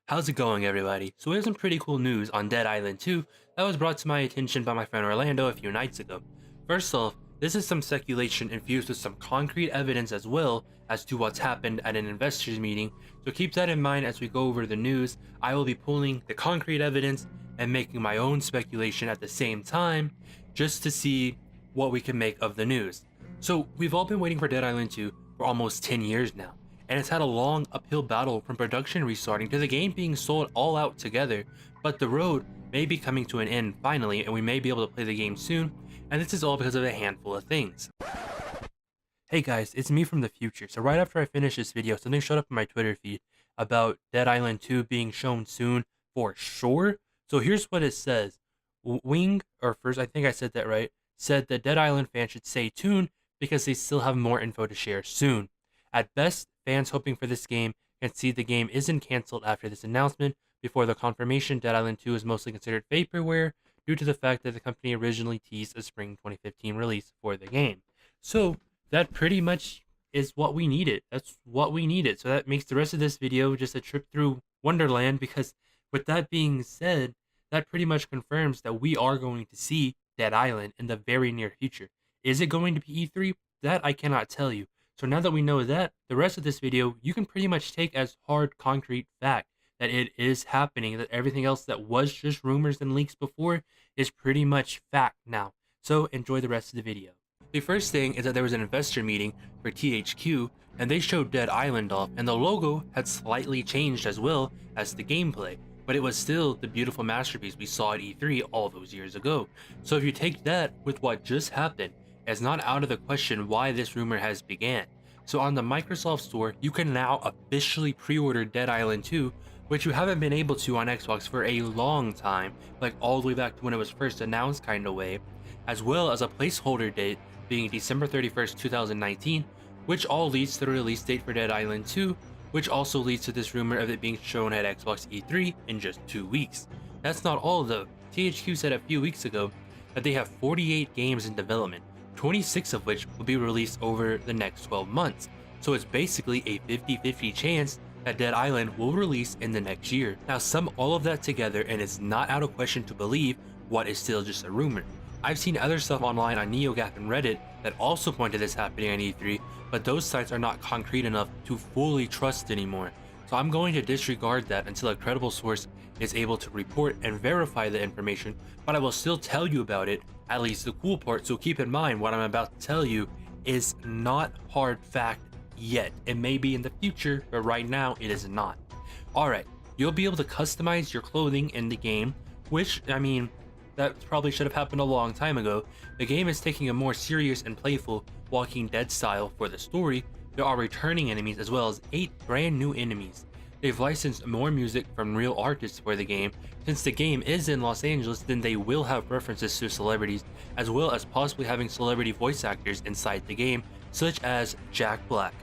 How's it going, everybody? So we have some pretty cool news on Dead Island 2 that was brought to my attention by my friend Orlando a few nights ago. First off, this is some speculation infused with some concrete evidence as well as to what's happened at an investors meeting, so keep that in mind as we go over the news. I will be pulling the concrete evidence and making my own speculation at the same time, just to see what we can make of the news. So we've all been waiting for Dead Island 2 for almost 10 years now, and it's had a long uphill battle from production restarting to the game being sold all out together, but the road may be coming to an end finally, and we may be able to play the game soon, and this is all because of a handful of things. Hey guys, it's me from the future. So right after I finished this video, something showed up in my Twitter feed about Dead Island 2 being shown soon for sure. So here's what it says. Wing, or first, I think I said that right, said that Dead Island fans should stay tuned because they still have more info to share soon. At best, fans hoping for this game can see the game isn't cancelled after this announcement. Before the confirmation, Dead Island 2 is mostly considered vaporware due to the fact that the company originally teased a spring 2015 release for the game. So that pretty much is what we needed. That's what we needed. So that makes the rest of this video just a trip through Wonderland, because with that being said, that pretty much confirms that we are going to see Dead Island in the very near future. Is it going to be E3? That I cannot tell you. So now that we know that, the rest of this video you can pretty much take as hard concrete fact that it is happening, that everything else that was just rumors and leaks before is pretty much fact now. So enjoy the rest of the video. The first thing is that there was an investor meeting for THQ, and they showed Dead Island off, and the logo had slightly changed as well as the gameplay, but it was still the beautiful masterpiece we saw at E3 all those years ago. So if you take that with what just happened, it's not out of the question why this rumor has began. So on the Microsoft Store, you can now officially pre-order Dead Island 2, which you haven't been able to on Xbox for a long time, like all the way back to when it was first announced kind of way, as well as a placeholder date being December 31st, 2019, which all leads to the release date for Dead Island 2, which also leads to this rumor of it being shown at Xbox E3 in just 2 weeks. That's not all though. THQ said a few weeks ago that they have 48 games in development, 26 of which will be released over the next 12 months. So it's basically a 50-50 chance that Dead Island will release in the next year. Now sum all of that together and it's not out of question to believe what is still just a rumor. I've seen other stuff online on NeoGAF and Reddit that also point to this happening on E3, but those sites are not concrete enough to fully trust anymore. So I'm going to disregard that until a credible source is able to report and verify the information, but I will still tell you about it, at least the cool part. So keep in mind what I'm about to tell you is not hard fact yet. It may be in the future, but right now it is not. Alright, you'll be able to customize your clothing in the game, which, I mean, that probably should have happened a long time ago. The game is taking a more serious and playful Walking Dead style for the story. There are returning enemies as well as 8 brand new enemies. They've licensed more music from real artists for the game. Since the game is in Los Angeles, then they will have references to celebrities, as well as possibly having celebrity voice actors inside the game, such as Jack Black.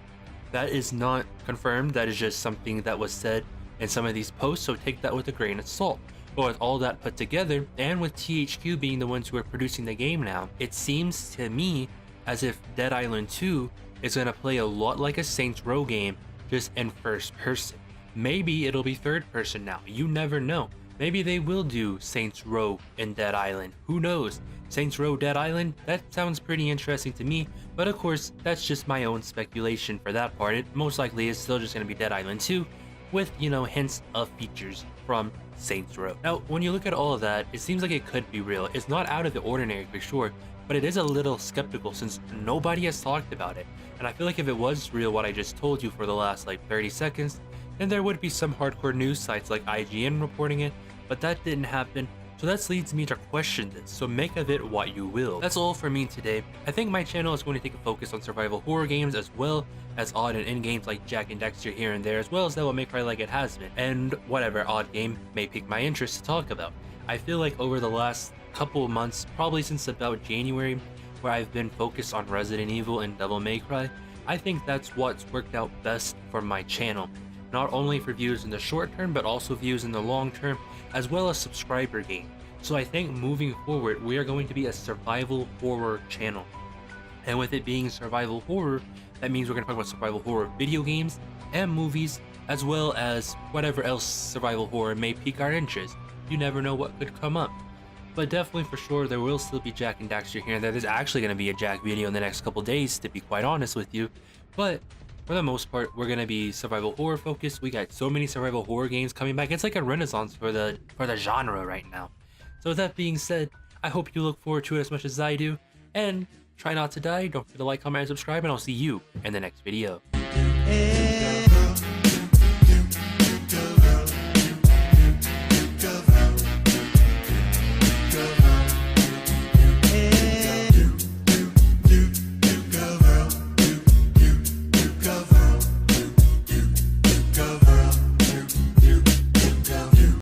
That is not confirmed, that is just something that was said in some of these posts, so take that with a grain of salt. But with all that put together, and with THQ being the ones who are producing the game now, it seems to me as if Dead Island 2 is going to play a lot like a Saints Row game, just in first person. Maybe it'll be third person now, you never know. Maybe they will do Saints Row in Dead Island, who knows? Saints Row Dead Island, that sounds pretty interesting to me, but of course, that's just my own speculation for that part. It most likely is still just going to be Dead Island 2, with, you know, hints of features from Saints Row. Now, when you look at all of that, it seems like it could be real. It's not out of the ordinary for sure, but it is a little skeptical since nobody has talked about it. And I feel like if it was real, what I just told you for the last like 30 seconds, then there would be some hardcore news sites like IGN reporting it, but that didn't happen. So that leads me to question this, so make of it what you will. That's all for me today. I think my channel is going to take a focus on survival horror games as well as odd and end games like Jak and Daxter here and there, as well as Devil May Cry like it has been, and whatever odd game may pique my interest to talk about. I feel like over the last couple of months, probably since about January, where I've been focused on Resident Evil and Devil May Cry, I think that's what's worked out best for my channel. Not only for views in the short term, but also views in the long term, as well as subscriber gain. So I think moving forward, we are going to be a survival horror channel. And with it being survival horror, that means we're going to talk about survival horror video games and movies as well as whatever else survival horror may pique our interest. You never know what could come up. But definitely for sure, there will still be Jack and Daxter here and there. There's actually going to be a Jack video in the next couple days, to be quite honest with you. But for the most part, we're going to be survival horror focused. We got so many survival horror games coming back. It's like a renaissance for the genre right now. So with that being said, I hope you look forward to it as much as I do. And try not to die. Don't forget to like, comment, and subscribe. And I'll see you in the next video.